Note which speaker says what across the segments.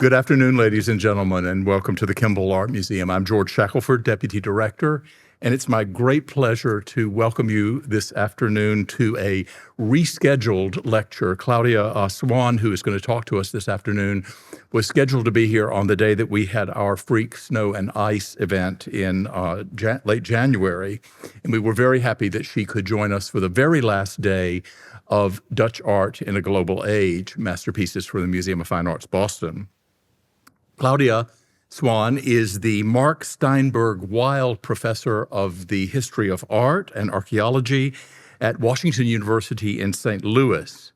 Speaker 1: Good afternoon, ladies and gentlemen, and welcome to the Kimball Art Museum. I'm George Shackelford, Deputy Director, and it's my great pleasure to welcome you this afternoon to a rescheduled lecture. Claudia Swan, who is going to talk to us this afternoon, was scheduled to be here on the day that we had our Freak Snow and Ice event in late January, and we were very happy that she could join us for the very last day of Dutch Art in a Global Age, Masterpieces for the Museum of Fine Arts, Boston. Claudia Swan is the Mark Steinberg Wild Professor of the History of Art and Archaeology at Washington University in St. Louis.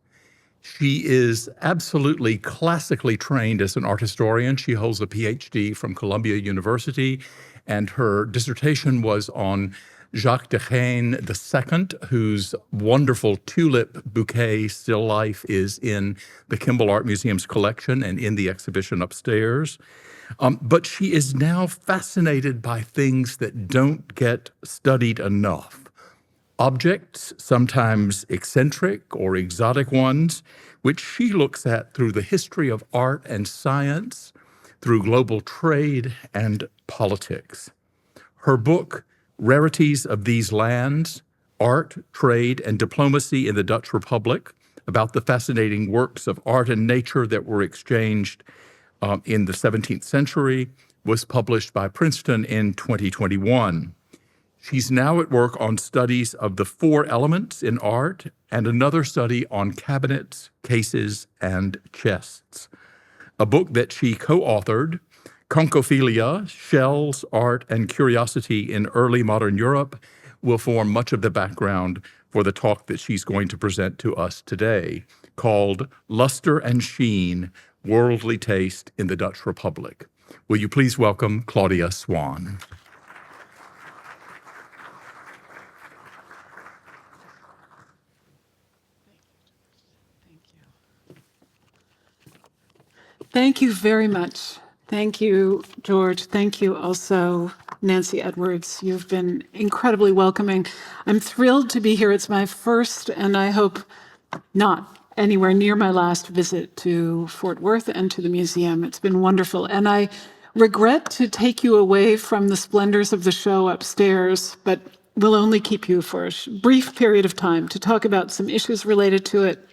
Speaker 1: She is absolutely classically trained as an art historian. She holds a PhD from Columbia University, and her dissertation was on Jacques de Haene II, whose wonderful tulip bouquet still life is in the Kimball Art Museum's collection and in the exhibition upstairs. But she is now fascinated by things that don't get studied enough. Objects, sometimes eccentric or exotic ones, which she looks at through the history of art and science, through global trade and politics. Her book, Rarities of These Lands, Art, Trade, and Diplomacy in the Dutch Republic, about the fascinating works of art and nature that were exchanged in the 17th century, was published by Princeton in 2021. She's now at work on studies of the four elements in art and another study on cabinets, cases, and chests. A book that she co-authored, Conchophilia, Shells, Art, and Curiosity in Early Modern Europe, will form much of the background for the talk that she's going to present to us today, called Lustre and Sheen, Worldly Taste in the Dutch Republic. Will you please welcome Claudia Swan?
Speaker 2: Thank you very much. Thank you, George. Thank you also, Nancy Edwards. You've been incredibly welcoming. I'm thrilled to be here. It's my first, and I hope not anywhere near my last visit to Fort Worth and to the museum. It's been wonderful. And I regret to take you away from the splendors of the show upstairs, but we'll only keep you for a brief period of time to talk about some issues related to it.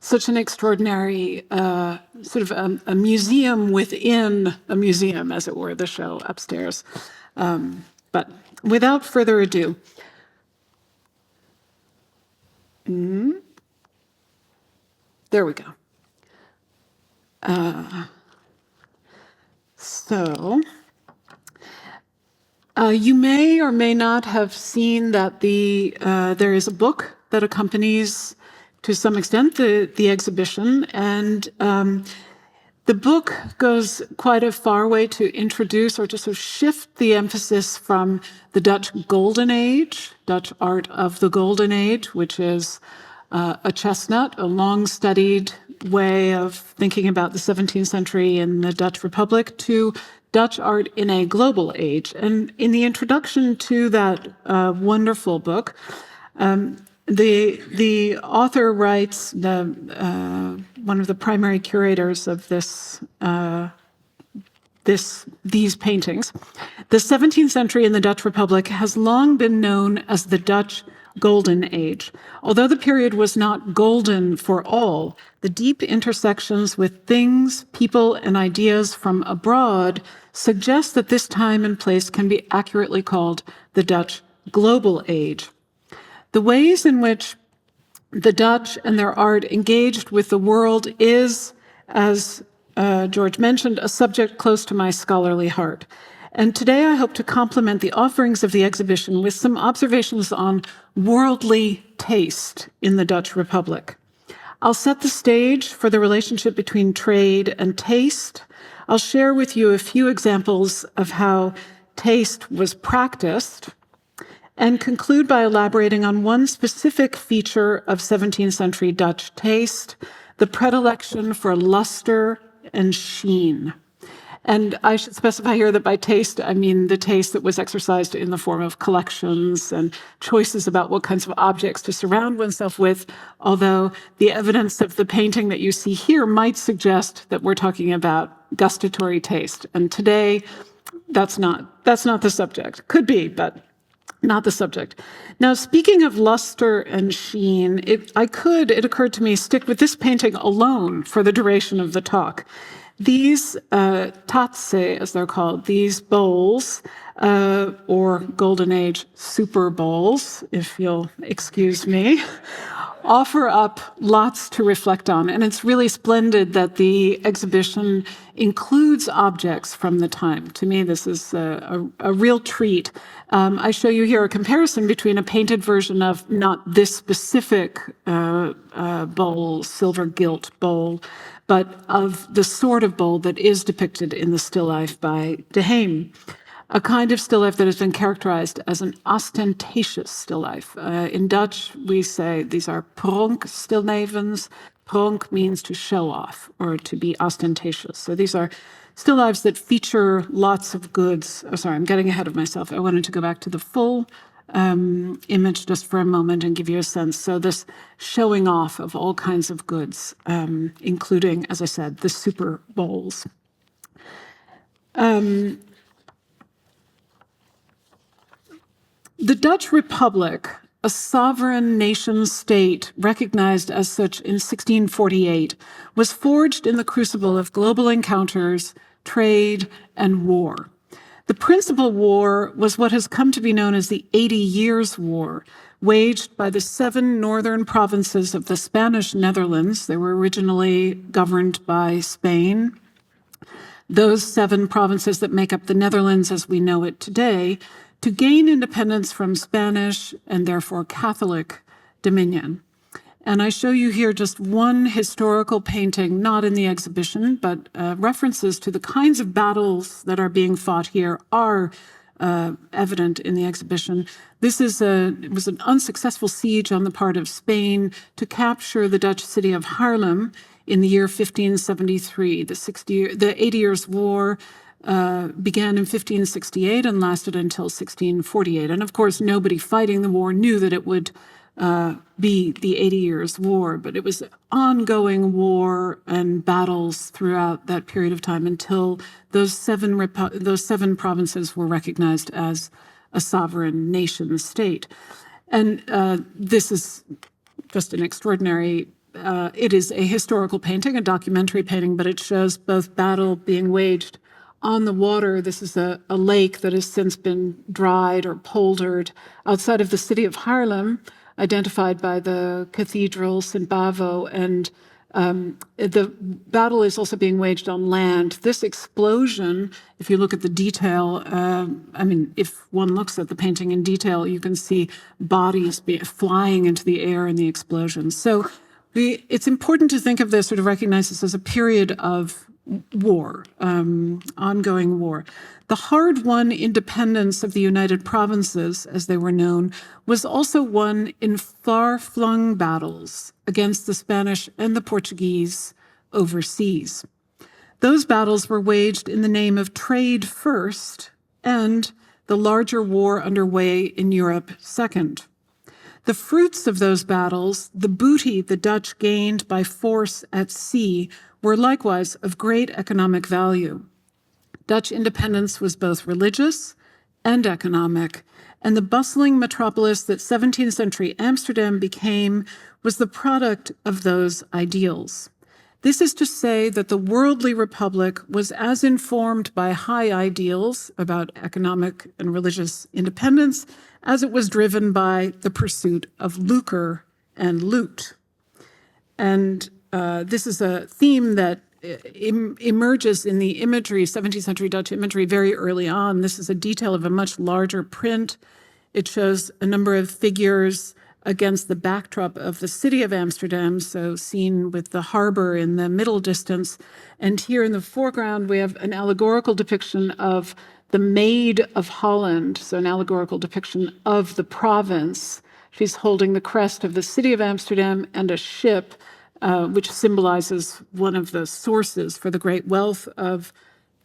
Speaker 2: Such an extraordinary sort of a museum within a museum, as it were, the show upstairs. But without further ado, there we go. You may or may not have seen that there is a book that accompanies, to some extent, the exhibition, and the book goes quite a far way to introduce or to sort of shift the emphasis from the Dutch Golden Age, Dutch art of the Golden Age, which is a chestnut, a long-studied way of thinking about the 17th century in the Dutch Republic, to Dutch art in a global age. And in the introduction to that wonderful book, the author writes, one of the primary curators of these paintings, the 17th century in the Dutch Republic has long been known as the Dutch Golden Age. Although the period was not golden for all, the deep intersections with things, people, and ideas from abroad suggest that this time and place can be accurately called the Dutch Global Age. The ways in which the Dutch and their art engaged with the world is, as George mentioned, a subject close to my scholarly heart. And today I hope to complement the offerings of the exhibition with some observations on worldly taste in the Dutch Republic. I'll set the stage for the relationship between trade and taste. I'll share with you a few examples of how taste was practiced, and conclude by elaborating on one specific feature of 17th century Dutch taste, the predilection for luster and sheen. And I should specify here that by taste, I mean the taste that was exercised in the form of collections and choices about what kinds of objects to surround oneself with, although the evidence of the painting that you see here might suggest that we're talking about gustatory taste. And today, that's not the subject. Could be, but not the subject. Now, speaking of luster and sheen, it occurred to me, stick with this painting alone for the duration of the talk. These tatse, as they're called, these bowls, or Golden Age super bowls, if you'll excuse me, offer up lots to reflect on. And it's really splendid that the exhibition includes objects from the time. To me, this is a real treat. I show you here a comparison between a painted version of not this specific bowl, silver gilt bowl, but of the sort of bowl that is depicted in the still life by De Heem, a kind of still life that has been characterized as an ostentatious still life. In Dutch, we say these are pronk stillnevens. Pronk means to show off or to be ostentatious. So these are still lives that feature lots of goods. Oh, sorry, I'm getting ahead of myself. I wanted to go back to the full image just for a moment and give you a sense. So this showing off of all kinds of goods, including, as I said, the super bowls. The Dutch Republic, a sovereign nation state recognized as such in 1648, was forged in the crucible of global encounters, trade, and war. The principal war was what has come to be known as the 80 Years' War, waged by the 7 northern provinces of the Spanish Netherlands. They were originally governed by Spain. Those 7 provinces that make up the Netherlands as we know it today, to gain independence from Spanish and therefore Catholic dominion. And I show you here just one historical painting, not in the exhibition, but references to the kinds of battles that are being fought here are evident in the exhibition. It was an unsuccessful siege on the part of Spain to capture the Dutch city of Haarlem in the year 1573. The 80 Years' War began in 1568 and lasted until 1648. And of course, nobody fighting the war knew that it would be the 80 Years' War, but it was ongoing war and battles throughout that period of time until those seven provinces were recognized as a sovereign nation state. And this is just an extraordinary, it is a historical painting, a documentary painting, but it shows both battle being waged on the water. This is a lake that has since been dried or poldered outside of the city of Haarlem, identified by the cathedral, St. Bavo, and the battle is also being waged on land. This explosion, if you look at the detail, if one looks at the painting in detail, you can see bodies flying into the air in the explosions. So it's important to think of this, or to recognize this as a period of war, ongoing war. The hard-won independence of the United Provinces, as they were known, was also won in far-flung battles against the Spanish and the Portuguese overseas. Those battles were waged in the name of trade first, and the larger war underway in Europe second. The fruits of those battles, the booty the Dutch gained by force at sea, were likewise of great economic value. Dutch independence was both religious and economic, and the bustling metropolis that 17th century Amsterdam became was the product of those ideals. This is to say that the worldly republic was as informed by high ideals about economic and religious independence as it was driven by the pursuit of lucre and loot. And this is a theme that emerges in the imagery, 17th century Dutch imagery, very early on. This is a detail of a much larger print. It shows a number of figures against the backdrop of the city of Amsterdam, so seen with the harbor in the middle distance. And here in the foreground, we have an allegorical depiction of the Maid of Holland, so an allegorical depiction of the province. She's holding the crest of the city of Amsterdam and a ship, which symbolizes one of the sources for the great wealth of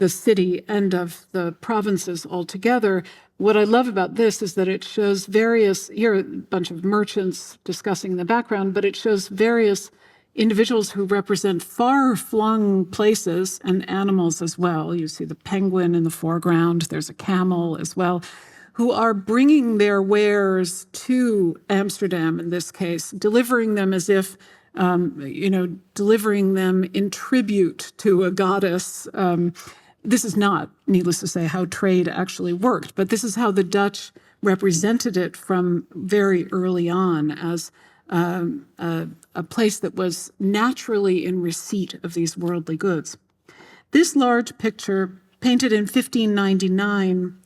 Speaker 2: the city and of the provinces altogether. What I love about this is that it shows here are a bunch of merchants discussing the background, but it shows various individuals who represent far-flung places and animals as well. You see the penguin in the foreground, there's a camel as well, who are bringing their wares to Amsterdam in this case, delivering them as if, delivering them in tribute to a goddess. This is not, needless to say, how trade actually worked, but this is how the Dutch represented it from very early on as a place that was naturally in receipt of these worldly goods. This large picture, painted in 1599,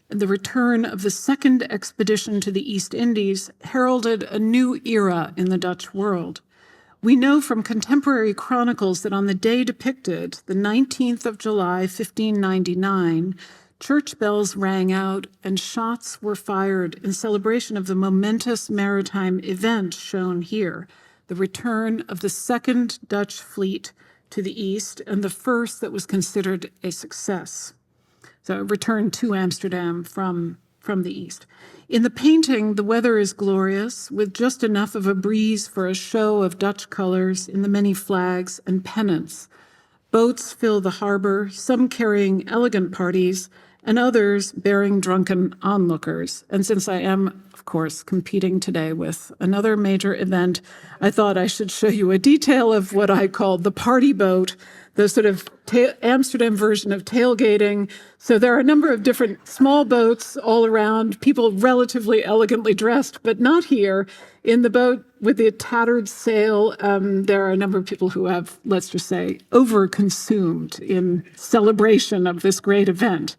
Speaker 2: the return of the second expedition to the East Indies, heralded a new era in the Dutch world. We know from contemporary chronicles that on the day depicted, the 19th of July, 1599, church bells rang out and shots were fired in celebration of the momentous maritime event shown here, the return of the second Dutch fleet to the east and the first that was considered a success. So a return to Amsterdam from the east. In the painting, the weather is glorious, with just enough of a breeze for a show of Dutch colors in the many flags and pennants. Boats fill the harbor, some carrying elegant parties, and others bearing drunken onlookers. And since I am, of course, competing today with another major event, I thought I should show you a detail of what I called the party boat, the sort of Amsterdam version of tailgating. So there are a number of different small boats all around, people relatively elegantly dressed, but not here. In the boat with the tattered sail, there are a number of people who have, let's just say, over-consumed in celebration of this great event.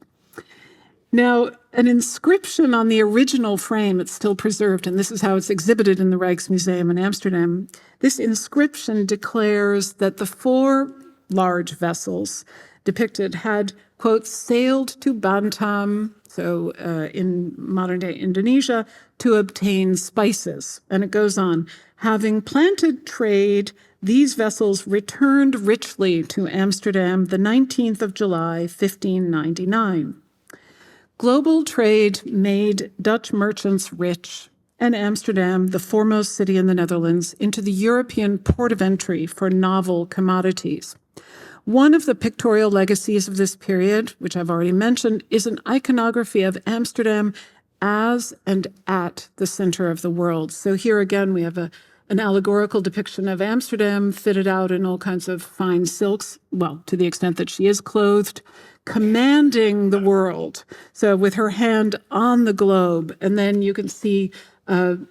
Speaker 2: Now, an inscription on the original frame, it's still preserved, and this is how it's exhibited in the Rijksmuseum in Amsterdam. This inscription declares that the 4 large vessels depicted had, quote, sailed to Bantam, so in modern-day Indonesia, to obtain spices. And it goes on, having planted trade, these vessels returned richly to Amsterdam the 19th of July, 1599. Global trade made Dutch merchants rich, and Amsterdam, the foremost city in the Netherlands, into the European port of entry for novel commodities. One of the pictorial legacies of this period, which I've already mentioned, is an iconography of Amsterdam as and at the center of the world. So here again, we have an allegorical depiction of Amsterdam fitted out in all kinds of fine silks, well, to the extent that she is clothed, commanding the world. So with her hand on the globe, and then you can see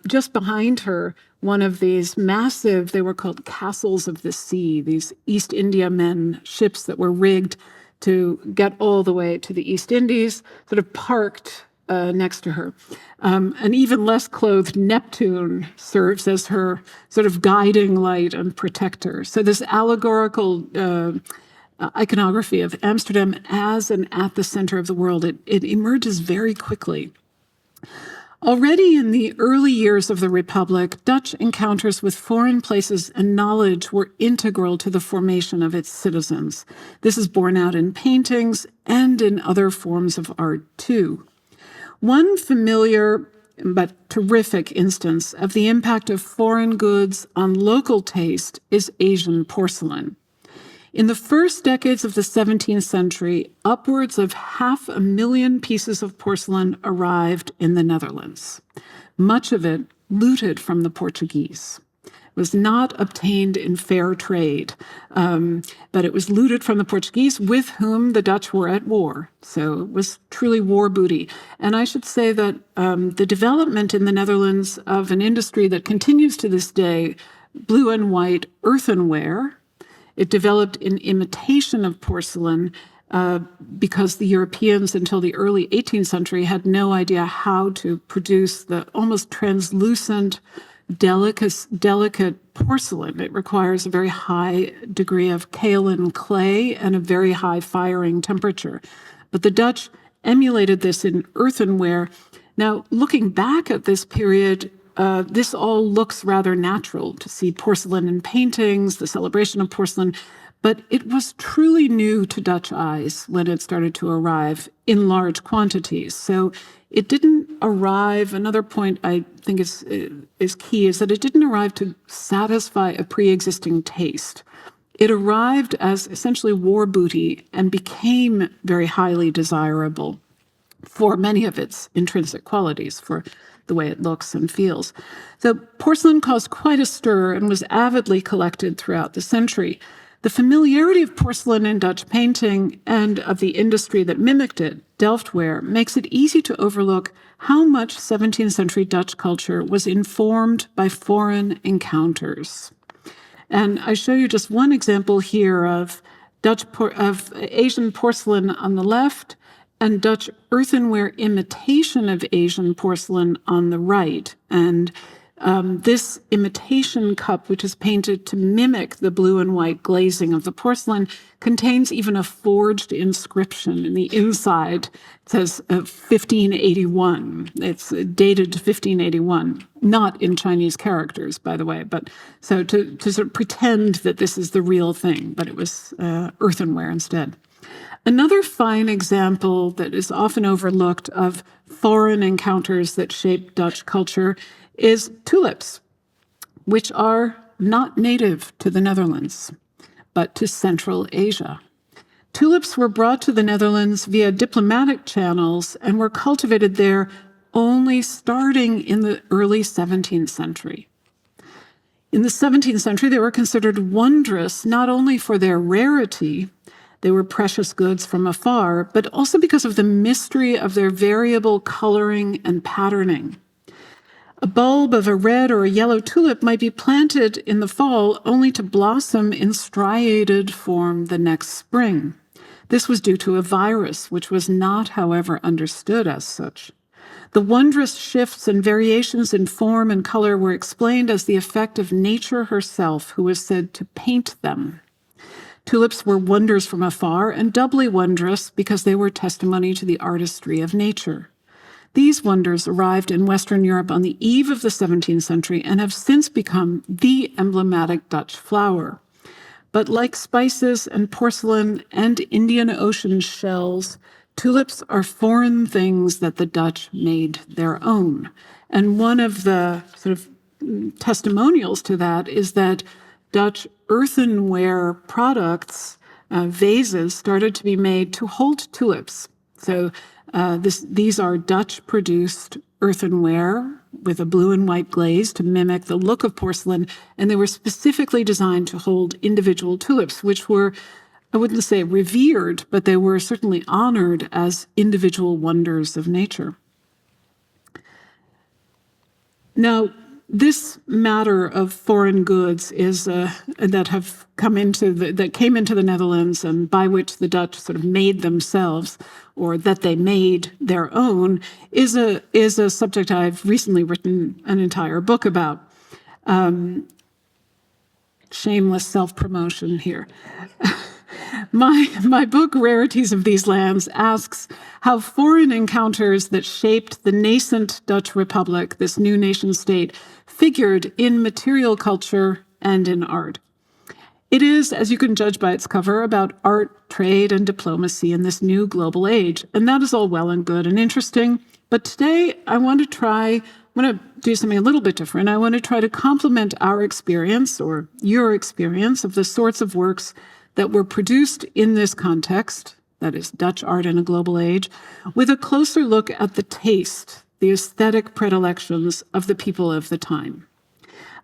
Speaker 2: just behind her one of these massive, they were called castles of the sea, these East India men, ships that were rigged to get all the way to the East Indies, sort of parked next to her. An even less clothed Neptune serves as her sort of guiding light and protector. So this allegorical iconography of Amsterdam as and at the center of the world, it emerges very quickly. Already in the early years of the Republic, Dutch encounters with foreign places and knowledge were integral to the formation of its citizens. This is borne out in paintings and in other forms of art too. One familiar but terrific instance of the impact of foreign goods on local taste is Asian porcelain. In the first decades of the 17th century, upwards of 500,000 pieces of porcelain arrived in the Netherlands, much of it looted from the Portuguese. It was not obtained in fair trade, but it was looted from the Portuguese, with whom the Dutch were at war. So it was truly war booty. And I should say that the development in the Netherlands of an industry that continues to this day, blue and white earthenware, it developed in imitation of porcelain because the Europeans until the early 18th century had no idea how to produce the almost translucent, delicate porcelain. It requires a very high degree of kaolin clay and a very high firing temperature. But the Dutch emulated this in earthenware. Now, looking back at this period, this all looks rather natural to see porcelain in paintings, the celebration of porcelain. but it was truly new to Dutch eyes when it started to arrive in large quantities. So it didn't arrive. Another point I think is key is that it didn't arrive to satisfy a pre-existing taste. It arrived as essentially war booty and became very highly desirable for many of its intrinsic qualities, for the way it looks and feels. So porcelain caused quite a stir and was avidly collected throughout the century. The familiarity of porcelain in Dutch painting and of the industry that mimicked it, Delftware, makes it easy to overlook how much 17th century Dutch culture was informed by foreign encounters. And I show you just one example here of Asian porcelain on the left and Dutch earthenware imitation of Asian porcelain on the right. And this imitation cup, which is painted to mimic the blue and white glazing of the porcelain, contains even a forged inscription in the inside. It says 1581. It's dated to 1581, not in Chinese characters, by the way, but so to sort of pretend that this is the real thing, but it was earthenware instead. Another fine example that is often overlooked of foreign encounters that shaped Dutch culture is tulips, which are not native to the Netherlands, but to Central Asia. Tulips were brought to the Netherlands via diplomatic channels and were cultivated there only starting in the early 17th century. In the 17th century, they were considered wondrous not only for their rarity, they were precious goods from afar, but also because of the mystery of their variable coloring and patterning. A bulb of a red or a yellow tulip might be planted in the fall only to blossom in striated form the next spring. This was due to a virus, which was not, however, understood as such. The wondrous shifts and variations in form and color were explained as the effect of nature herself, who was said to paint them. Tulips were wonders from afar and doubly wondrous because they were testimony to the artistry of nature. These wonders arrived in Western Europe on the eve of the 17th century and have since become the emblematic Dutch flower. But like spices and porcelain and Indian Ocean shells, tulips are foreign things that the Dutch made their own. And one of the sort of testimonials to that is that Dutch earthenware products, vases, started to be made to hold tulips. So these are Dutch-produced earthenware with a blue and white glaze to mimic the look of porcelain, and they were specifically designed to hold individual tulips, which were, I wouldn't say revered, but they were certainly honored as individual wonders of nature. Now, this matter of foreign goods is that came into the Netherlands and by which the Dutch sort of made themselves, or that they made their own, is a subject I've recently written an entire book about. Shameless self-promotion here. My book, Rarities of These Lands, asks how foreign encounters that shaped the nascent Dutch Republic, this new nation state, figured in material culture and in art. It is, as you can judge by its cover, about art, trade, and diplomacy in this new global age. And that is all well and good and interesting. But today, I want to do something a little bit different. I want to try to complement our experience, or your experience, of the sorts of works that were produced in this context, that is Dutch art in a global age, with a closer look at the taste, the aesthetic predilections of the people of the time.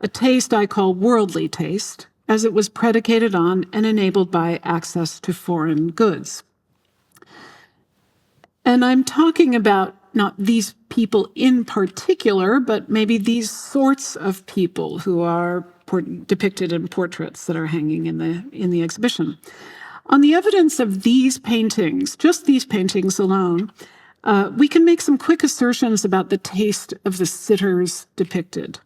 Speaker 2: A taste I call worldly taste, as it was predicated on and enabled by access to foreign goods. And I'm talking about not these people in particular, but maybe these sorts of people who are depicted in portraits that are hanging in the exhibition. On the evidence of these paintings, just these paintings alone, we can make some quick assertions about the taste of the sitters depicted.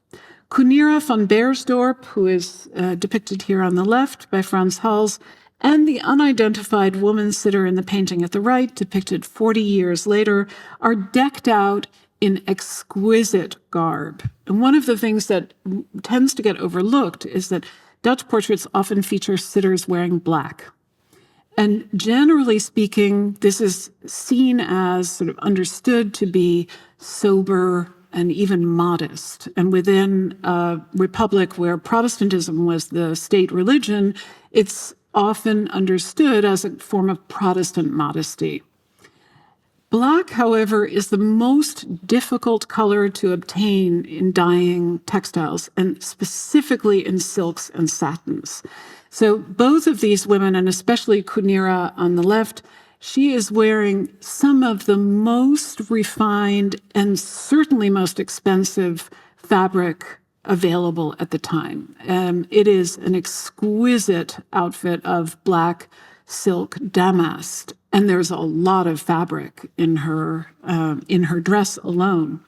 Speaker 2: Cunera van Beersdorp, who is depicted here on the left by Frans Hals, and the unidentified woman sitter in the painting at the right, depicted 40 years later, are decked out in exquisite garb. And one of the things that tends to get overlooked is that Dutch portraits often feature sitters wearing black. And generally speaking, this is seen as sort of understood to be sober and even modest. And within a republic where Protestantism was the state religion, it's often understood as a form of Protestant modesty. Black, however, is the most difficult color to obtain in dyeing textiles, and specifically in silks and satins. So both of these women, and especially Kunira on the left, she is wearing some of the most refined and certainly most expensive fabric available at the time. It is an exquisite outfit of black silk damask, and there's a lot of fabric in her dress alone.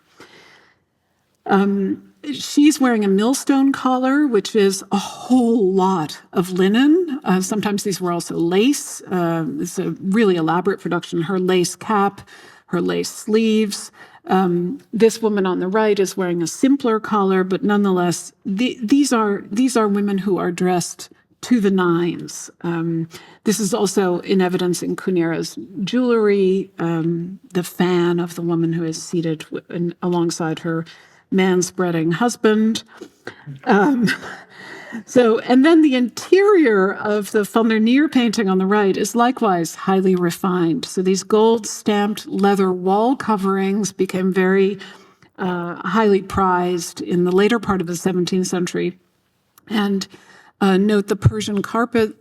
Speaker 2: She's wearing a millstone collar, which is a whole lot of linen. Sometimes these were also lace. It's a really elaborate production. Her lace cap, her lace sleeves. This woman on the right is wearing a simpler collar, but nonetheless, these are women who are dressed to the nines. This is also in evidence in Kunira's jewelry, the fan of the woman who is seated alongside her man-spreading husband. And then the interior of the Van der Neer painting on the right is likewise highly refined. So these gold-stamped leather wall coverings became very highly prized in the later part of the 17th century. And note the Persian carpet.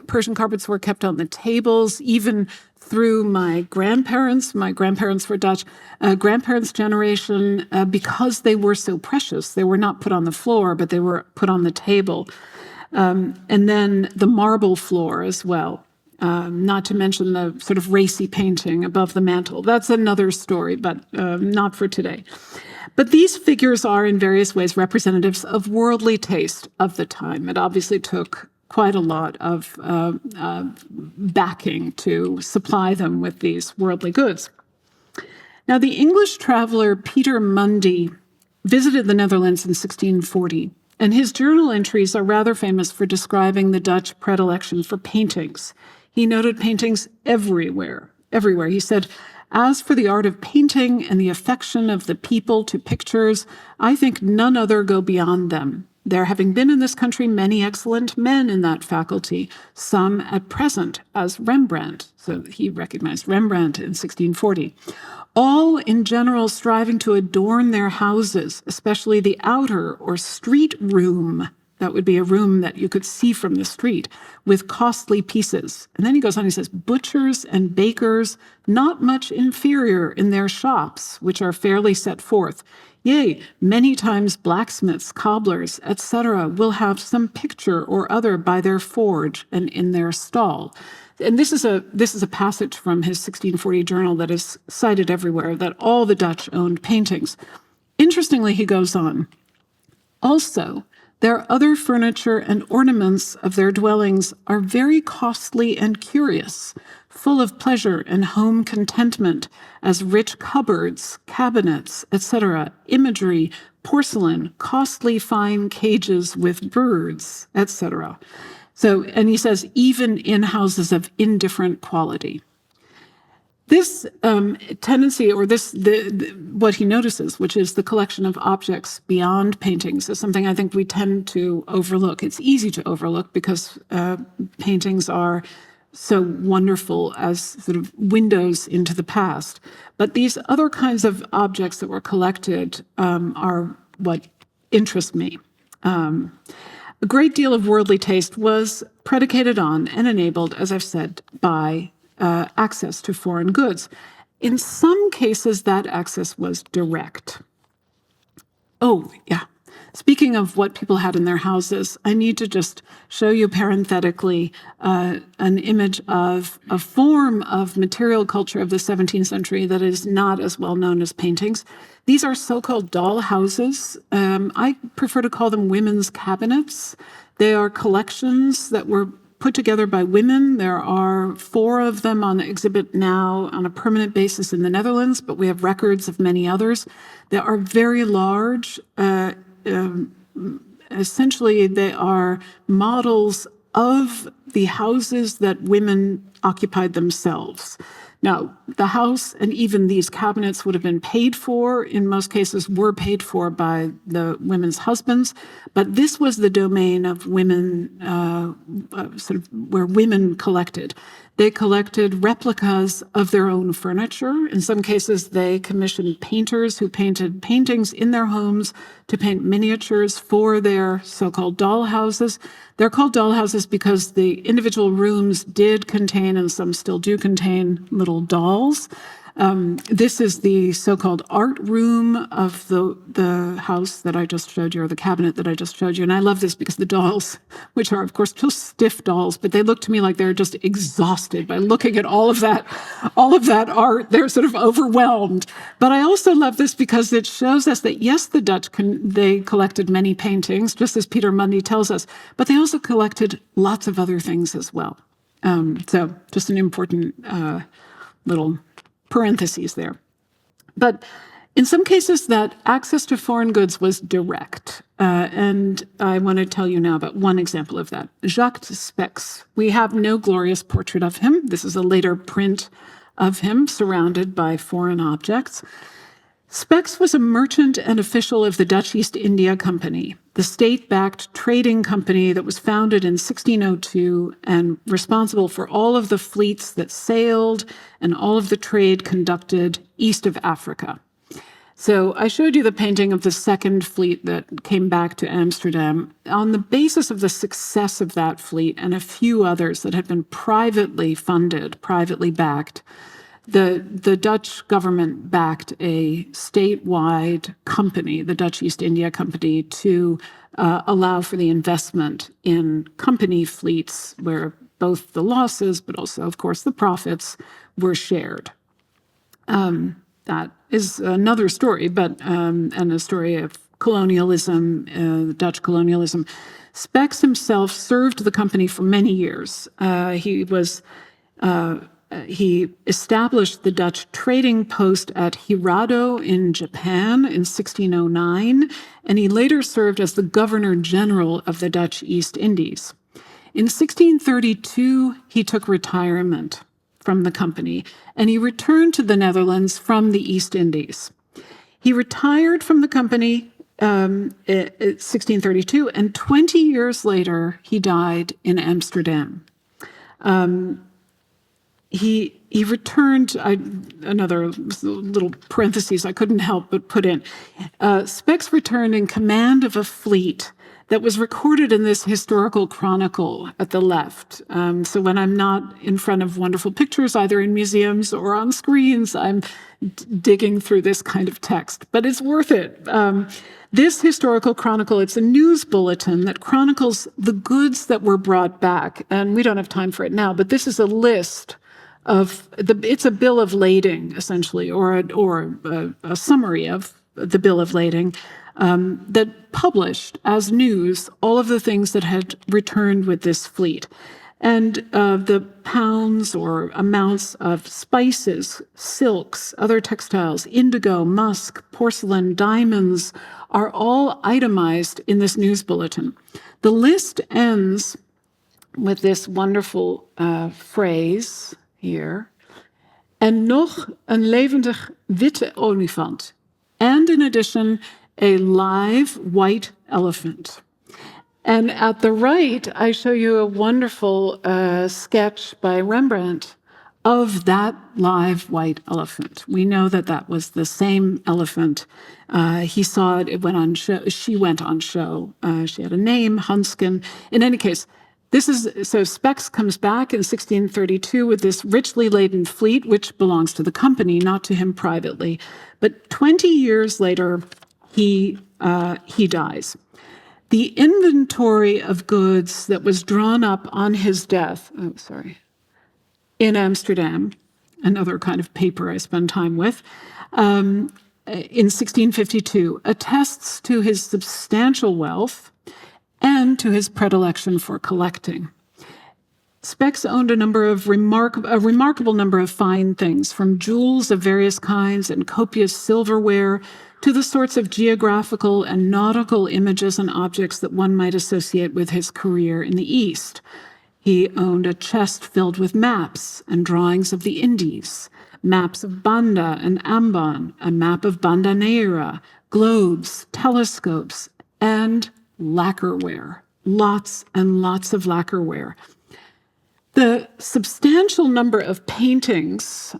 Speaker 2: Persian carpets were kept on the tables, even through my grandparents. My grandparents were Dutch. Grandparents' generation, because they were so precious, they were not put on the floor, but they were put on the table. And then the marble floor as well. Not to mention the sort of racy painting above the mantle. That's another story, but not for today. But these figures are in various ways representatives of worldly taste of the time. It obviously took quite a lot of backing to supply them with these worldly goods. Now, the English traveler Peter Mundy visited the Netherlands in 1640, and his journal entries are rather famous for describing the Dutch predilection for paintings. He noted paintings everywhere. He said, "As for the art of painting and the affection of the people to pictures, I think none other go beyond them. There having been in this country many excellent men in that faculty, some at present, as Rembrandt," so he recognized Rembrandt in 1640, "all in general striving to adorn their houses, especially the outer or street room," that would be a room that you could see from the street, "with costly pieces." And then he goes on, he says, "Butchers and bakers, not much inferior in their shops, which are fairly set forth. Yea, many times blacksmiths, cobblers, etc., will have some picture or other by their forge and in their stall." And this is a passage from his 1640 journal that is cited everywhere, that all the Dutch owned paintings. Interestingly, he goes on, "Also, their other furniture and ornaments of their dwellings are very costly and curious, full of pleasure and home contentment, as rich cupboards, cabinets, etc., imagery, porcelain, costly fine cages with birds, etc." So, and he says, even in houses of indifferent quality. This tendency, or what he notices, which is the collection of objects beyond paintings, is something I think we tend to overlook. It's easy to overlook because paintings are so wonderful as sort of windows into the past. But these other kinds of objects that were collected are what interest me. A great deal of worldly taste was predicated on and enabled, as I've said, by access to foreign goods. In some cases, that access was direct. Oh, yeah. Speaking of what people had in their houses, I need to just show you parenthetically an image of a form of material culture of the 17th century that is not as well known as paintings. These are so-called doll houses. I prefer to call them women's cabinets. They are collections that were put together by women. There are 4 of them on exhibit now on a permanent basis in the Netherlands, but we have records of many others. They are very large, essentially they are models of the houses that women occupied themselves. Now, the house and even these cabinets would have been paid for, in most cases were paid for by the women's husbands, but this was the domain of women, sort of where women collected. They collected replicas of their own furniture. In some cases, they commissioned painters who painted paintings in their homes to paint miniatures for their so-called doll houses. They're called doll houses because the individual rooms did contain, and some still do contain, little dolls. This is the so-called art room of the house that I just showed you, or the cabinet that I just showed you. And I love this because the dolls, which are, of course, just stiff dolls, but they look to me like they're just exhausted by looking at all of that art. They're sort of overwhelmed. But I also love this because it shows us that, yes, the Dutch, they collected many paintings, just as Peter Mundy tells us, but they also collected lots of other things as well. So just an important little parentheses there. But in some cases, that access to foreign goods was direct. And I want to tell you now about one example of that. Jacques Speks. We have no glorious portrait of him. This is a later print of him surrounded by foreign objects. Speks was a merchant and official of the Dutch East India Company, the state-backed trading company that was founded in 1602 and responsible for all of the fleets that sailed and all of the trade conducted east of Africa. So I showed you the painting of the second fleet that came back to Amsterdam. On the basis of the success of that fleet and a few others that had been privately funded, privately backed, the Dutch government backed a statewide company, the Dutch East India Company, to allow for the investment in company fleets where both the losses, but also, of course, the profits were shared. That is another story, but and a story of colonialism, Dutch colonialism. Speks himself served the company for many years. He established the Dutch trading post at Hirado in Japan in 1609, and he later served as the Governor General of the Dutch East Indies. In 1632, he took retirement from the company, and he returned to the Netherlands from the East Indies. He retired from the company in 1632, and 20 years later, he died in Amsterdam. He returned, another little parentheses I couldn't help but put in. Speks returned in command of a fleet that was recorded in this historical chronicle at the left. So when I'm not in front of wonderful pictures, either in museums or on screens, I'm digging through this kind of text. But it's worth it. This historical chronicle, it's a news bulletin that chronicles the goods that were brought back. And we don't have time for it now, but this is a list it's a bill of lading, essentially, or a summary of the bill of lading that published as news all of the things that had returned with this fleet. And the pounds or amounts of spices, silks, other textiles, indigo, musk, porcelain, diamonds are all itemized in this news bulletin. The list ends with this wonderful phrase here, en nog een levendig witte olifant, and in addition, a live white elephant. And at the right, I show you a wonderful sketch by Rembrandt of that live white elephant. We know that that was the same elephant. He saw it, it went on show, she went on show. She had a name, Hansken. In any case, so Speks comes back in 1632 with this richly laden fleet, which belongs to the company, not to him privately. But 20 years later, he dies. The inventory of goods that was drawn up on his death, in Amsterdam, another kind of paper I spend time with, in 1652, attests to his substantial wealth and to his predilection for collecting. Speks owned a remarkable number of fine things, from jewels of various kinds and copious silverware to the sorts of geographical and nautical images and objects that one might associate with his career in the East. He owned a chest filled with maps and drawings of the Indies, maps of Banda and Ambon, a map of Banda Neira, globes, telescopes, and lacquerware. Lots and lots of lacquerware. The substantial number of paintings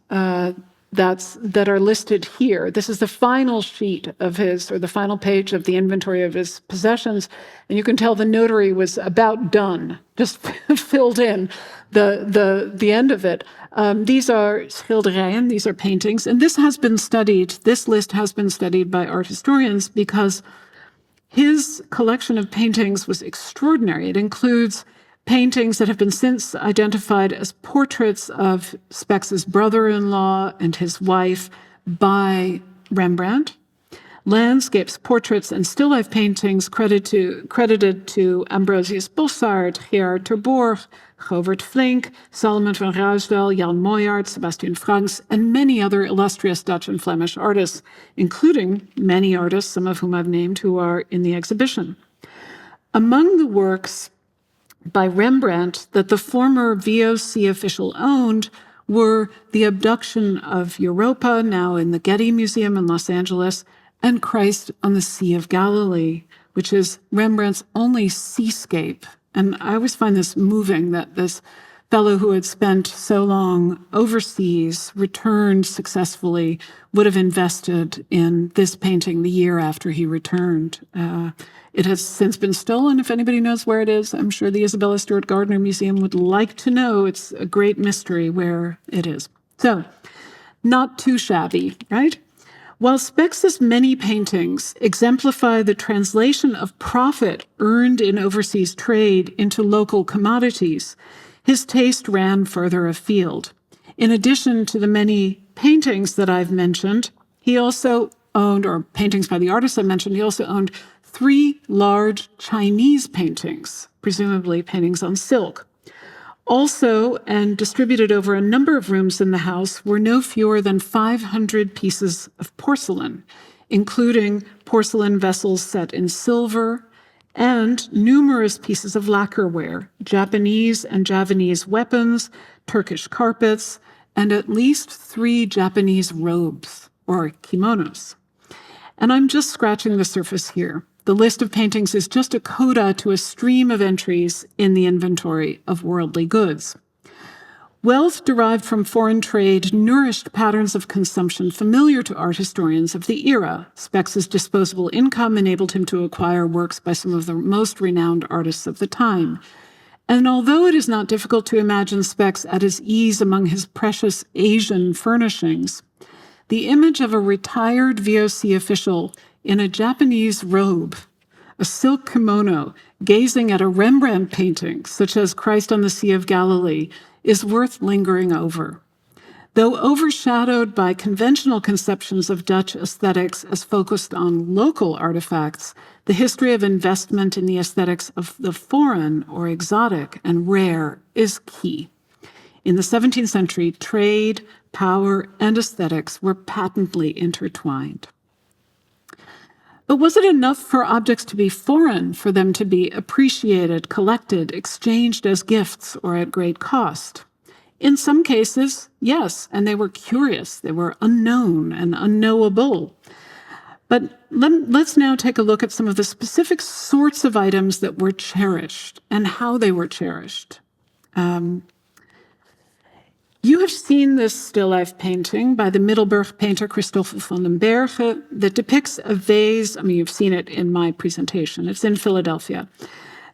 Speaker 2: that are listed here, this is the final sheet of his, or the final page of the inventory of his possessions, and you can tell the notary was about done, just filled in the end of it. These are schilderijen, these are paintings, and this list has been studied by art historians because his collection of paintings was extraordinary. It includes paintings that have been since identified as portraits of Spex's brother-in-law and his wife by Rembrandt, landscapes, portraits, and still life paintings credited to Ambrosius Bossard, Gerard ter Borch, Govert Flink, Solomon van Ruisdael, Jan Moyaert, Sebastian Franks, and many other illustrious Dutch and Flemish artists, including many artists, some of whom I've named, who are in the exhibition. Among the works by Rembrandt that the former VOC official owned were The Abduction of Europa, now in the Getty Museum in Los Angeles, and Christ on the Sea of Galilee, which is Rembrandt's only seascape. And I always find this moving that this fellow who had spent so long overseas, returned successfully, would have invested in this painting the year after he returned. It has since been stolen. If anybody knows where it is, I'm sure the Isabella Stewart Gardner Museum would like to know. It's a great mystery where it is. So, not too shabby, right? While Spex's many paintings exemplify the translation of profit earned in overseas trade into local commodities, his taste ran further afield. In addition to the many paintings that I've mentioned, he also owned, or paintings by the artists I mentioned, he also owned 3 large Chinese paintings, presumably paintings on silk. Also, and distributed over a number of rooms in the house, were no fewer than 500 pieces of porcelain, including porcelain vessels set in silver, and numerous pieces of lacquerware, Japanese and Javanese weapons, Turkish carpets, and at least 3 Japanese robes, or kimonos. And I'm just scratching the surface here. The list of paintings is just a coda to a stream of entries in the inventory of worldly goods. Wealth derived from foreign trade nourished patterns of consumption familiar to art historians of the era. Spex's disposable income enabled him to acquire works by some of the most renowned artists of the time. And although it is not difficult to imagine Spex at his ease among his precious Asian furnishings, the image of a retired VOC official in a Japanese robe, a silk kimono, gazing at a Rembrandt painting, such as Christ on the Sea of Galilee, is worth lingering over. Though overshadowed by conventional conceptions of Dutch aesthetics as focused on local artifacts, the history of investment in the aesthetics of the foreign or exotic and rare is key. In the 17th century, trade, power, and aesthetics were patently intertwined. But was it enough for objects to be foreign for them to be appreciated, collected, exchanged as gifts or at great cost? In some cases, yes, and they were curious, they were unknown and unknowable. But let's now take a look at some of the specific sorts of items that were cherished and how they were cherished. You have seen this still life painting by the Middelburg painter Christoffel van den Berge that depicts a vase. I mean, you've seen it in my presentation. It's in Philadelphia.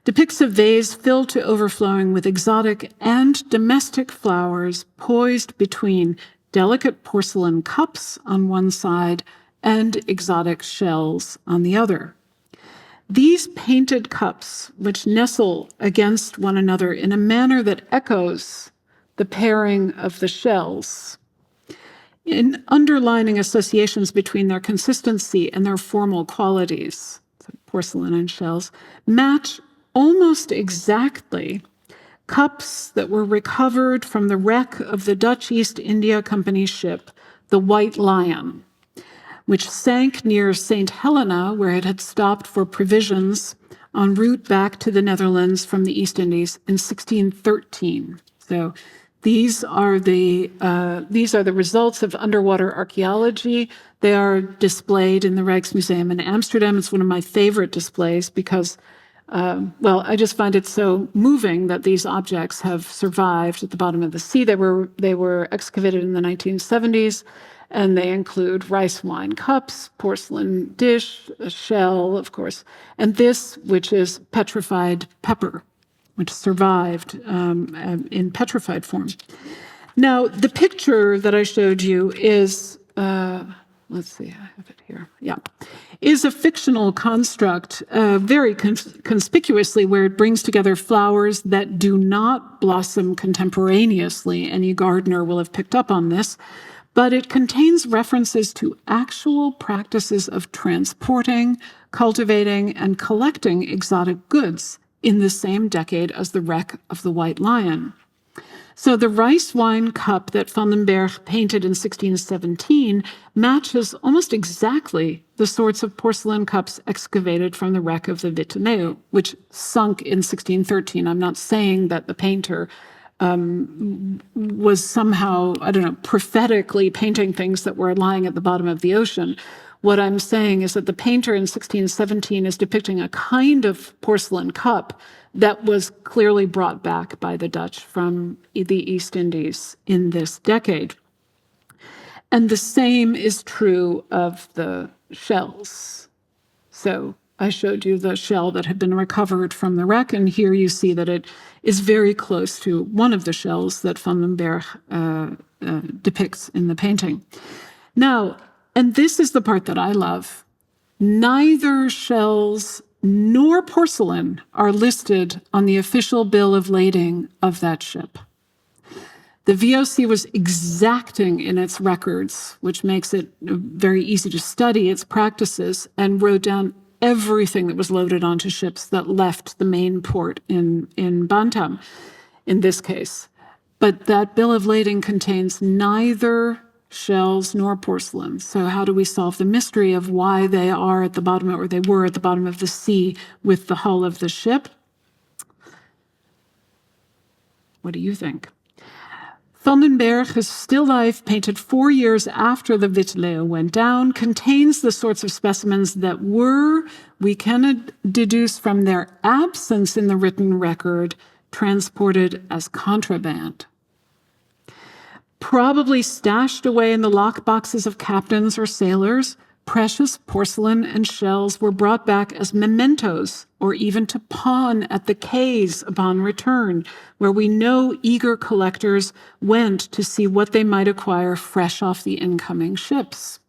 Speaker 2: Depicts a vase filled to overflowing with exotic and domestic flowers poised between delicate porcelain cups on one side and exotic shells on the other. These painted cups, which nestle against one another in a manner that echoes the pairing of the shells, in underlining associations between their consistency and their formal qualities, so porcelain and shells, match almost exactly cups that were recovered from the wreck of the Dutch East India Company ship, the White Lion, which sank near St. Helena, where it had stopped for provisions en route back to the Netherlands from the East Indies in 1613. So these are the results of underwater archaeology. They are displayed in the Rijksmuseum in Amsterdam. It's one of my favorite displays because, I just find it so moving that these objects have survived at the bottom of the sea. They were excavated in the 1970s, and they include rice wine cups, porcelain dish, a shell, of course, and this, which is petrified pepper, which survived in petrified form. Now, the picture that I showed you is, let's see, I have it here. Yeah, is a fictional construct, very conspicuously, where it brings together flowers that do not blossom contemporaneously. Any gardener will have picked up on this. But it contains references to actual practices of transporting, cultivating, and collecting exotic goods in the same decade as the wreck of the White Lion. So the rice wine cup that Van den Berg painted in 1617 matches almost exactly the sorts of porcelain cups excavated from the wreck of the Witte Leeuw, which sunk in 1613. I'm not saying that the painter was somehow, prophetically painting things that were lying at the bottom of the ocean. What I'm saying is that the painter in 1617 is depicting a kind of porcelain cup that was clearly brought back by the Dutch from the East Indies in this decade. And the same is true of the shells. So I showed you the shell that had been recovered from the wreck, and here you see that it is very close to one of the shells that Van den Berg depicts in the painting. Now, and this is the part that I love, neither shells nor porcelain are listed on the official bill of lading of that ship. The VOC was exacting in its records, which makes it very easy to study its practices, and wrote down everything that was loaded onto ships that left the main port in Bantam, in this case. But that bill of lading contains neither shells nor porcelain. So how do we solve the mystery of why they are at the bottom, or they were at the bottom of the sea with the hull of the ship? What do you think? Van den Berg's still life, painted 4 years after the Witte Leeuw went down, contains the sorts of specimens that were, we can deduce from their absence in the written record, transported as contraband. Probably stashed away in the lockboxes of captains or sailors, precious porcelain and shells were brought back as mementos, or even to pawn at the quays upon return, where we know eager collectors went to see what they might acquire fresh off the incoming ships.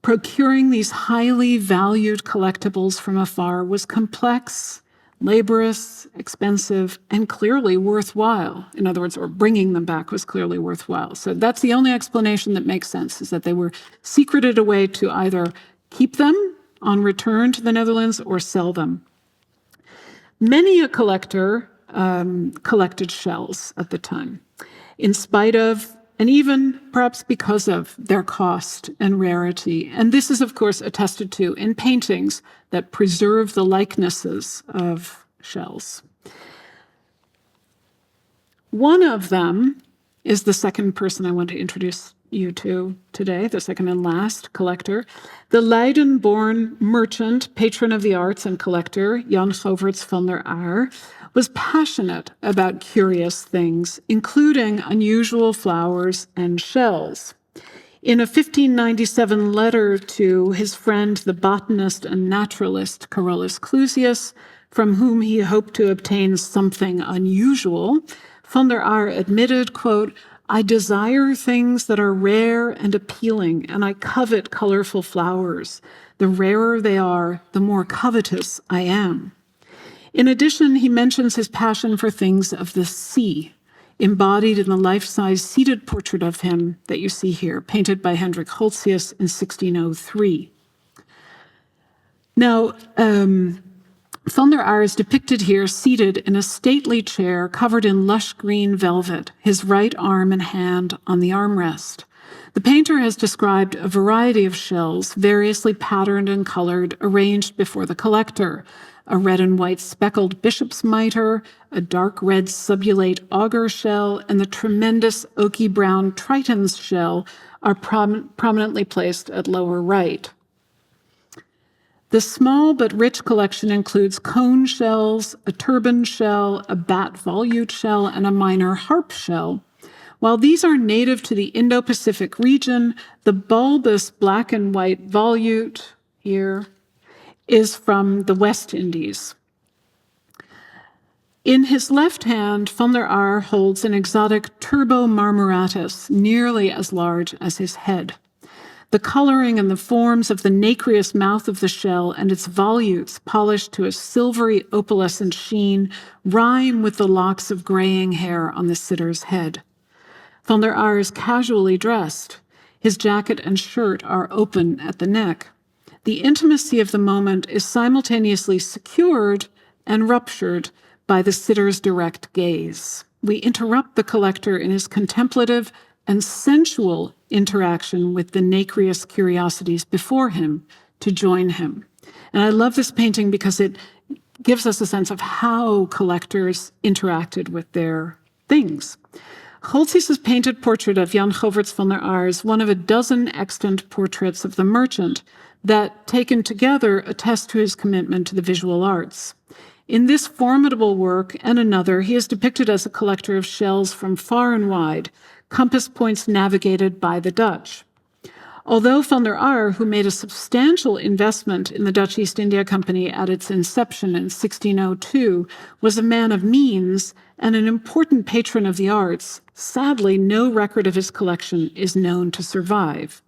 Speaker 2: Procuring these highly valued collectibles from afar was complex, laborious, expensive, and clearly worthwhile. In other words, or bringing them back was clearly worthwhile. So that's the only explanation that makes sense, is that they were secreted away to either keep them on return to the Netherlands or sell them. Many a collector collected shells at the time, in spite of, and even perhaps because of, their cost and rarity. And this is, of course, attested to in paintings that preserve the likenesses of shells. One of them is the second person I want to introduce you to today, the second and last collector. The Leiden-born merchant, patron of the arts and collector, Jan Goverts van der Aar, was passionate about curious things, including unusual flowers and shells. In a 1597 letter to his friend, the botanist and naturalist Carolus Clusius, from whom he hoped to obtain something unusual, van der Aar admitted, quote, "I desire things that are rare and appealing, and I covet colorful flowers. The rarer they are, the more covetous I am." In addition, he mentions his passion for things of the sea, embodied in the life-size seated portrait of him that you see here, painted by Hendrik Holtzius in 1603. Now, van der Aar is depicted here seated in a stately chair covered in lush green velvet, his right arm and hand on the armrest. The painter has described a variety of shells, variously patterned and colored, arranged before the collector. A red and white speckled bishop's mitre, a dark red subulate augur shell, and the tremendous oaky brown Triton's shell are prominently placed at lower right. The small but rich collection includes cone shells, a turban shell, a bat volute shell, and a minor harp shell. While these are native to the Indo-Pacific region, the bulbous black and white volute here is from the West Indies. In his left hand, van der Aar holds an exotic turbo marmoratus, nearly as large as his head. The coloring and the forms of the nacreous mouth of the shell and its volutes, polished to a silvery opalescent sheen, rhyme with the locks of graying hair on the sitter's head. Van der Aar is casually dressed. His jacket and shirt are open at the neck. The intimacy of the moment is simultaneously secured and ruptured by the sitter's direct gaze. We interrupt the collector in his contemplative and sensual interaction with the nacreous curiosities before him to join him. And I love this painting because it gives us a sense of how collectors interacted with their things. Holtzius's painted portrait of Jan Govertz van der Aar is one of a dozen extant portraits of the merchant that, taken together, attest to his commitment to the visual arts. In this formidable work and another, he is depicted as a collector of shells from far and wide, compass points navigated by the Dutch. Although van der Aar, who made a substantial investment in the Dutch East India Company at its inception in 1602, was a man of means and an important patron of the arts, sadly, no record of his collection is known to survive.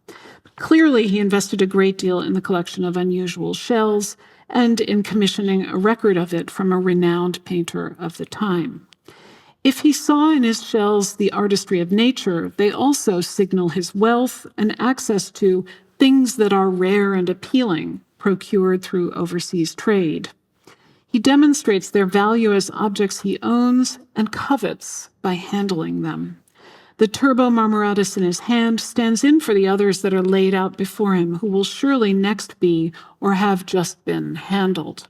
Speaker 2: Clearly, he invested a great deal in the collection of unusual shells and in commissioning a record of it from a renowned painter of the time. If he saw in his shells the artistry of nature, they also signal his wealth and access to things that are rare and appealing, procured through overseas trade. He demonstrates their value as objects he owns and covets by handling them. The turbo marmoratus in his hand stands in for the others that are laid out before him, who will surely next be or have just been handled.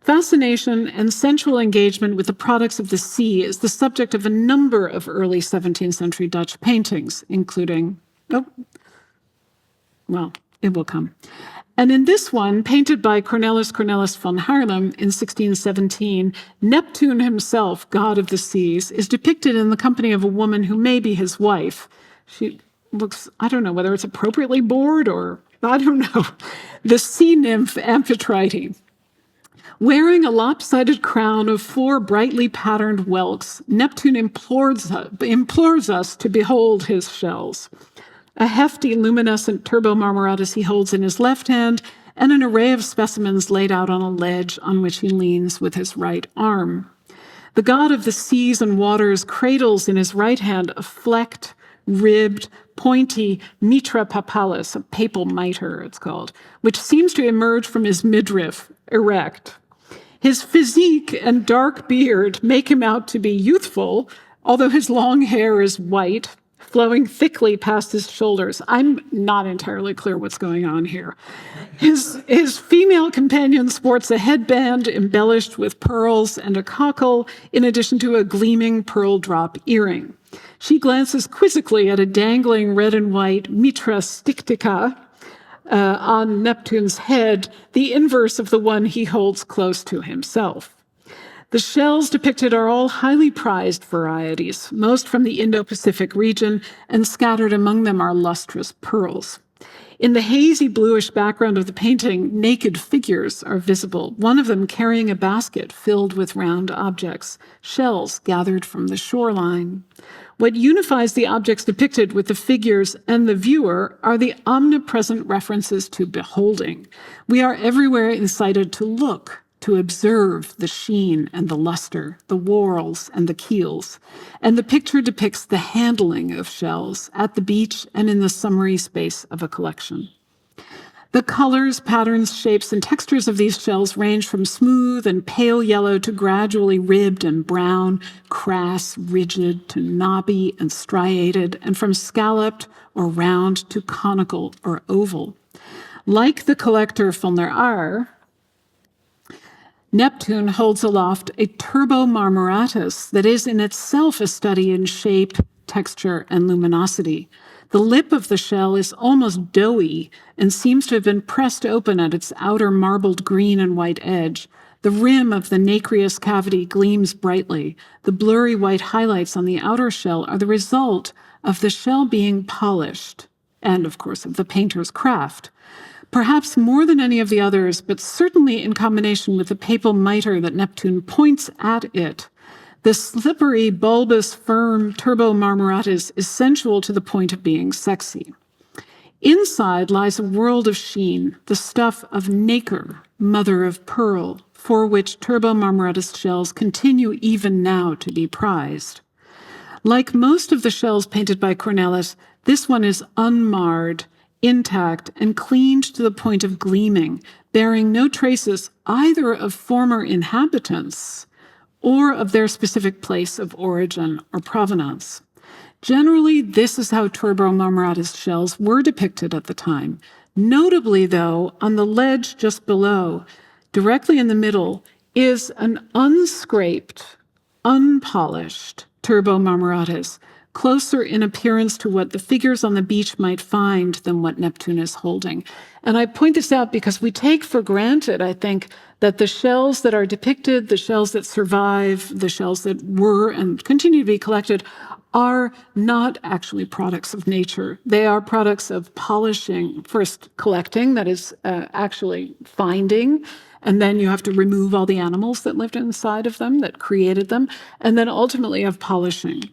Speaker 2: Fascination and sensual engagement with the products of the sea is the subject of a number of early 17th century Dutch paintings, including, it will come. And in this one, painted by Cornelis van Haarlem in 1617, Neptune himself, god of the seas, is depicted in the company of a woman who may be his wife. She looks, I don't know whether it's appropriately bored or, I don't know, the sea nymph Amphitrite. Wearing a lopsided crown of 4 brightly patterned whelks, Neptune implores us to behold his shells. A hefty, luminescent turbo marmoratus he holds in his left hand, and an array of specimens laid out on a ledge on which he leans with his right arm. The god of the seas and waters cradles in his right hand a flecked, ribbed, pointy mitra papalis, a papal mitre it's called, which seems to emerge from his midriff, erect. His physique and dark beard make him out to be youthful, although his long hair is white, flowing thickly past his shoulders. I'm not entirely clear what's going on here. His female companion sports a headband embellished with pearls and a cockle, in addition to a gleaming pearl drop earring. She glances quizzically at a dangling red and white mitra stictica on Neptune's head, the inverse of the one he holds close to himself. The shells depicted are all highly prized varieties, most from the Indo-Pacific region, and scattered among them are lustrous pearls. In the hazy bluish background of the painting, naked figures are visible, one of them carrying a basket filled with round objects, shells gathered from the shoreline. What unifies the objects depicted with the figures and the viewer are the omnipresent references to beholding. We are everywhere incited to look, to observe the sheen and the luster, the whorls and the keels. And the picture depicts the handling of shells at the beach and in the summery space of a collection. The colors, patterns, shapes, and textures of these shells range from smooth and pale yellow to gradually ribbed and brown, crass, rigid to knobby and striated, and from scalloped or round to conical or oval. Like the collector von der Aar, Neptune holds aloft a turbo marmoratus that is in itself a study in shape, texture, and luminosity. The lip of the shell is almost doughy and seems to have been pressed open at its outer marbled green and white edge. The rim of the nacreous cavity gleams brightly. The blurry white highlights on the outer shell are the result of the shell being polished and, of course, of the painter's craft. Perhaps more than any of the others, but certainly in combination with the papal mitre that Neptune points at it, the slippery, bulbous, firm turbo marmoratus is sensual to the point of being sexy. Inside lies a world of sheen, the stuff of nacre, mother of pearl, for which turbo marmoratus shells continue even now to be prized. Like most of the shells painted by Cornelis, this one is unmarred, intact, and cleaned to the point of gleaming, bearing no traces either of former inhabitants or of their specific place of origin or provenance. Generally, this is how turbo marmoratus shells were depicted at the time. Notably, though, on the ledge just below, directly in the middle, is an unscraped, unpolished turbo marmoratus, closer in appearance to what the figures on the beach might find than what Neptune is holding. And I point this out because we take for granted, I think, that the shells that are depicted, the shells that survive, the shells that were and continue to be collected are not actually products of nature. They are products of polishing, first collecting, that is actually finding, and then you have to remove all the animals that lived inside of them, that created them, and then ultimately of polishing.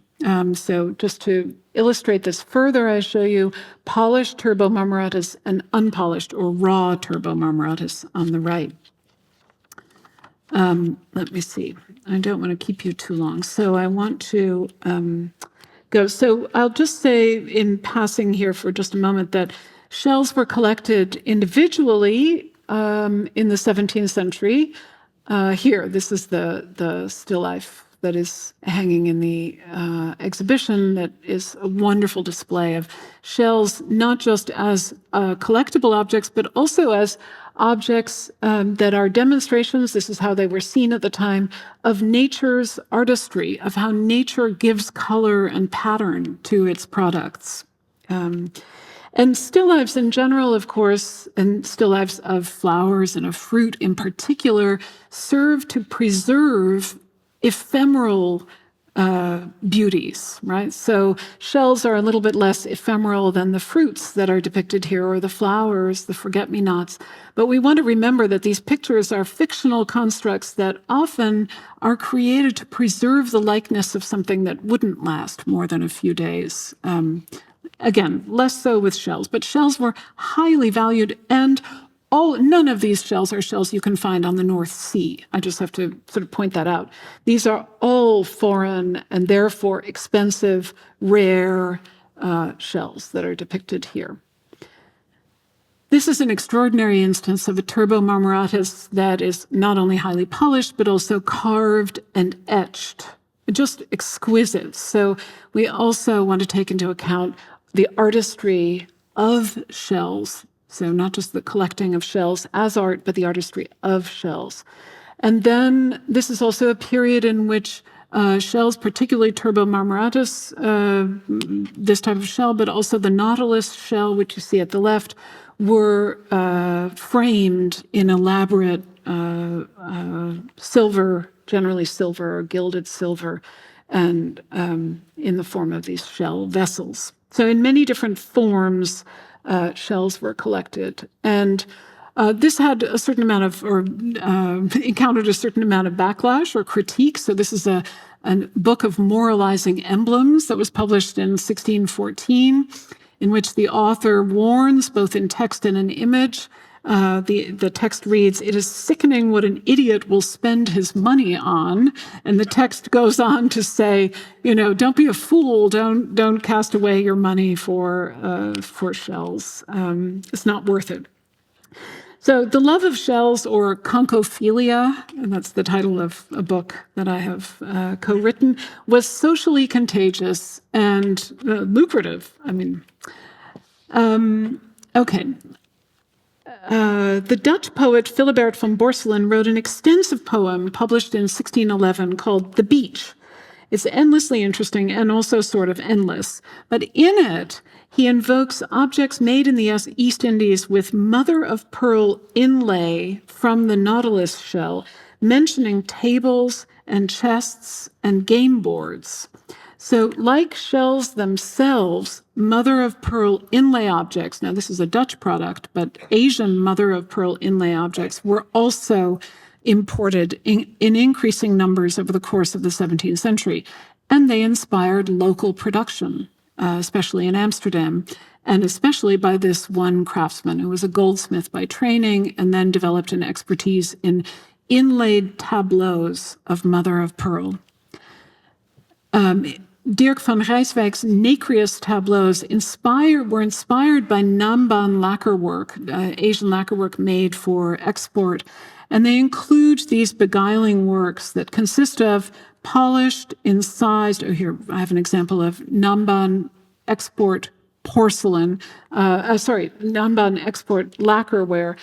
Speaker 2: So just to illustrate this further, I show you polished turbo marmoratus and unpolished or raw turbo marmoratus on the right. Let me see. I don't want to keep you too long. So I want to go. So I'll just say in passing here for just a moment that shells were collected individually in the 17th century. Here, this is the still life that is hanging in the exhibition that is a wonderful display of shells, not just as collectible objects, but also as objects that are demonstrations, this is how they were seen at the time, of nature's artistry, of how nature gives color and pattern to its products. And still lifes in general, of course, and still lifes of flowers and of fruit in particular, serve to preserve ephemeral beauties, right? So shells are a little bit less ephemeral than the fruits that are depicted here, or the flowers, the forget-me-nots. But we want to remember that these pictures are fictional constructs that often are created to preserve the likeness of something that wouldn't last more than a few days. Again, less so with shells, but shells were highly valued, and none of these shells are shells you can find on the North Sea. I just have to sort of point that out. These are all foreign and therefore expensive, rare shells that are depicted here. This is an extraordinary instance of a turbo marmoratus that is not only highly polished, but also carved and etched. Just exquisite. So we also want to take into account the artistry of shells. So not just the collecting of shells as art, but the artistry of shells. And then this is also a period in which shells, particularly turbo marmoratus, this type of shell, but also the nautilus shell, which you see at the left, were framed in elaborate silver, generally silver or gilded silver, and in the form of these shell vessels. So in many different forms, shells were collected. And this had a certain amount of, or encountered a certain amount of backlash or critique. So this is a book of moralizing emblems that was published in 1614, in which the author warns, both in text and in image. The text reads, "It is sickening what an idiot will spend his money on." And the text goes on to say, don't be a fool. Don't cast away your money for shells. It's not worth it. So the love of shells, or conchophilia, and that's the title of a book that I have co-written, was socially contagious and lucrative. I mean, okay. The Dutch poet Philibert van Borselen wrote an extensive poem published in 1611 called The Beach. It's endlessly interesting and also sort of endless. But in it, he invokes objects made in the East Indies with mother-of-pearl inlay from the nautilus shell, mentioning tables and chests and game boards. So like shells themselves, mother-of-pearl inlay objects, now this is a Dutch product, but Asian mother-of-pearl inlay objects were also imported in increasing numbers over the course of the 17th century. And they inspired local production, especially in Amsterdam, and especially by this one craftsman who was a goldsmith by training and then developed an expertise in inlaid tableaus of mother-of-pearl. Dirk van Rijswijk's nacreous tableaus were inspired by Namban lacquerwork, Asian lacquerwork made for export. And they include these beguiling works that consist of polished, incised, here I have an example of Namban export porcelain, Namban export lacquerware.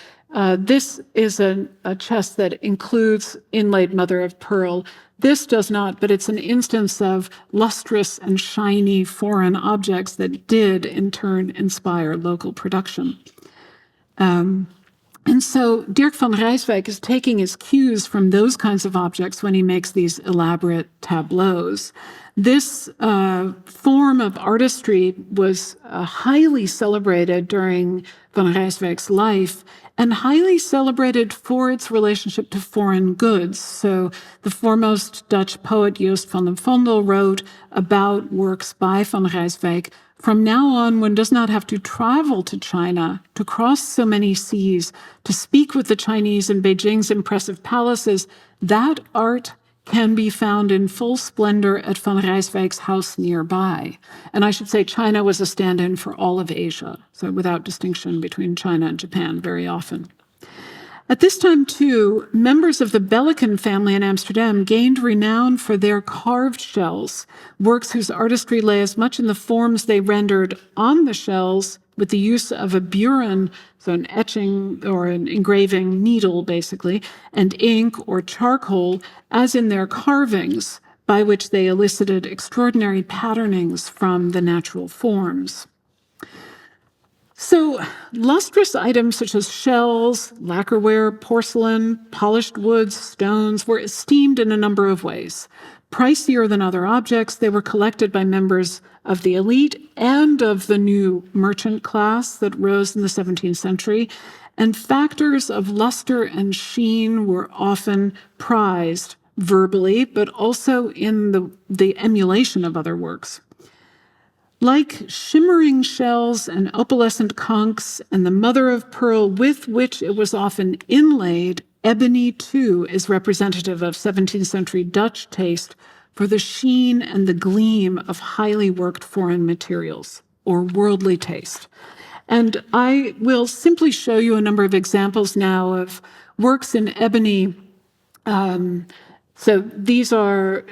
Speaker 2: This is a chest that includes inlaid mother of pearl. This does not, but it's an instance of lustrous and shiny foreign objects that did, in turn, inspire local production. And so Dirk van Rijswijk is taking his cues from those kinds of objects when he makes these elaborate tableaus. This form of artistry was highly celebrated during van Rijswijk's life and highly celebrated for its relationship to foreign goods. So the foremost Dutch poet Joost van den Vondel wrote about works by van Rijswijk. From now on, one does not have to travel to China, to cross so many seas, to speak with the Chinese in Beijing's impressive palaces. That art can be found in full splendor at van Rijswijk's house nearby. And I should say China was a stand-in for all of Asia, so without distinction between China and Japan very often. At this time, too, members of the Belliken family in Amsterdam gained renown for their carved shells, works whose artistry lay as much in the forms they rendered on the shells with the use of a burin, so an etching or an engraving needle, basically, and ink or charcoal, as in their carvings, by which they elicited extraordinary patternings from the natural forms. So lustrous items such as shells, lacquerware, porcelain, polished woods, stones were esteemed in a number of ways. Pricier than other objects, they were collected by members of the elite and of the new merchant class that rose in the 17th century, and factors of luster and sheen were often prized verbally, but also in the emulation of other works. Like shimmering shells and opalescent conchs and the mother of pearl with which it was often inlaid, ebony, too, is representative of 17th century Dutch taste for the sheen and the gleam of highly worked foreign materials, or worldly taste. And I will simply show you a number of examples now of works in ebony. So these are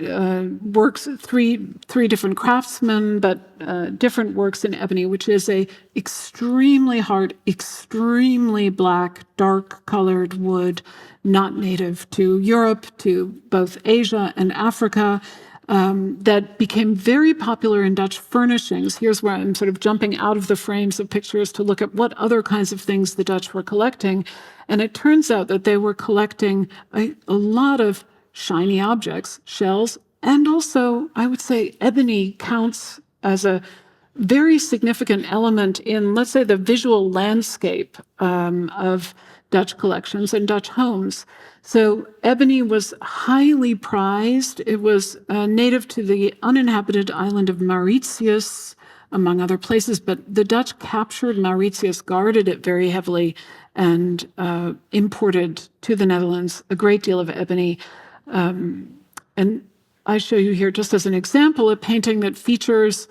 Speaker 2: works, three different craftsmen, but different works in ebony, which is a extremely hard, extremely black, dark-colored wood, not native to Europe, to both Asia and Africa, that became very popular in Dutch furnishings. Here's where I'm sort of jumping out of the frames of pictures to look at what other kinds of things the Dutch were collecting. And it turns out that they were collecting a lot of shiny objects, shells, and also, I would say, ebony counts as a very significant element in, let's say, the visual landscape of Dutch collections and Dutch homes. So ebony was highly prized. It was native to the uninhabited island of Mauritius, among other places, but the Dutch captured Mauritius, guarded it very heavily, and imported to the Netherlands a great deal of ebony. And I show you here, just as an example, a painting that features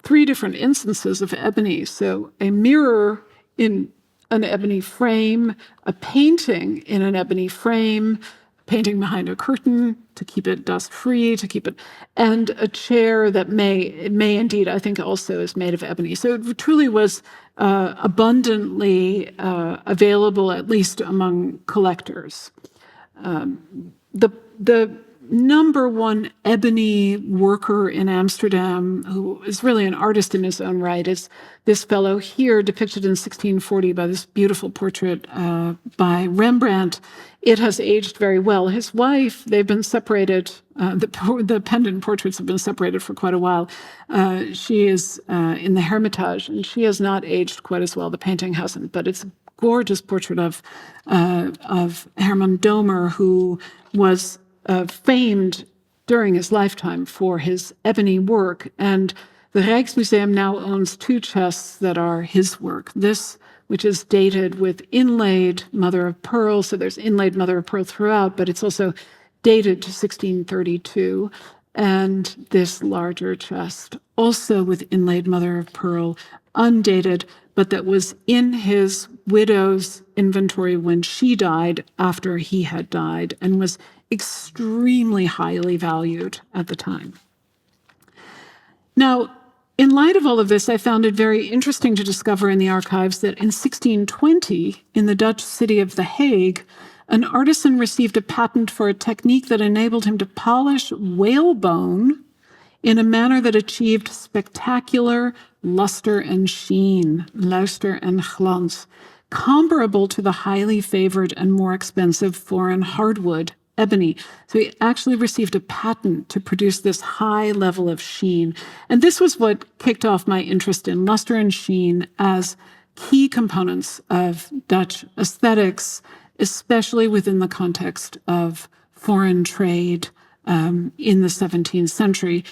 Speaker 2: three different instances of ebony. So a mirror in an ebony frame, a painting in an ebony frame, painting behind a curtain to keep it dust-free, and a chair that may indeed, I think, also is made of ebony. So it truly was abundantly available, at least among collectors. The number one ebony worker in Amsterdam, who is really an artist in his own right, is this fellow here, depicted in 1640 by this beautiful portrait by Rembrandt. It has aged very well. His wife, they've been separated. The pendant portraits have been separated for quite a while. She is in the Hermitage, and she has not aged quite as well. The painting hasn't, but it's a gorgeous portrait of Herman Domer, who was famed during his lifetime for his ebony work. And the Rijksmuseum now owns two chests that are his work. This, which is dated with inlaid mother of pearl, so there's inlaid mother of pearl throughout, but it's also dated to 1632. And this larger chest, also with inlaid mother of pearl, undated, but that was in his widow's inventory when she died, after he had died, and was extremely highly valued at the time. Now, in light of all of this, I found it very interesting to discover in the archives that in 1620, in the Dutch city of The Hague, an artisan received a patent for a technique that enabled him to polish whalebone in a manner that achieved spectacular luster and sheen, luyster and glans, comparable to the highly favored and more expensive foreign hardwood, ebony. So he actually received a patent to produce this high level of sheen. And this was what kicked off my interest in luster and sheen as key components of Dutch aesthetics, especially within the context of foreign trade in the 17th century.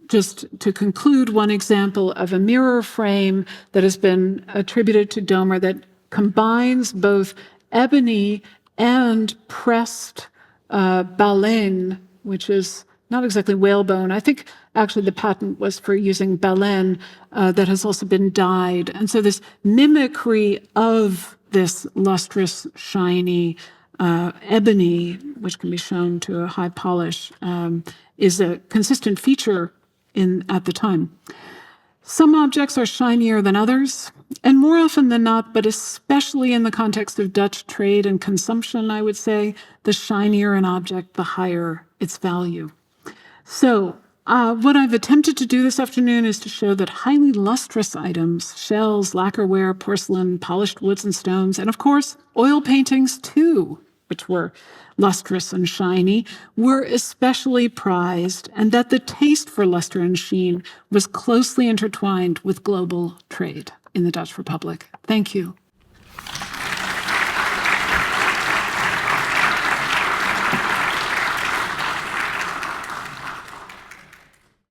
Speaker 2: Just to conclude, one example of a mirror frame that has been attributed to Domer that combines both ebony and pressed baleine, which is not exactly whalebone. I think actually the patent was for using baleine that has also been dyed. And so this mimicry of this lustrous, shiny ebony, which can be shown to a high polish, is a consistent feature at the time. Some objects are shinier than others, and more often than not, but especially in the context of Dutch trade and consumption, I would say, the shinier an object, the higher its value. So what I've attempted to do this afternoon is to show that highly lustrous items, shells, lacquerware, porcelain, polished woods and stones, and of course, oil paintings too, which were lustrous and shiny, were especially prized, and that the taste for luster and sheen was closely intertwined with global trade in the Dutch Republic. Thank you.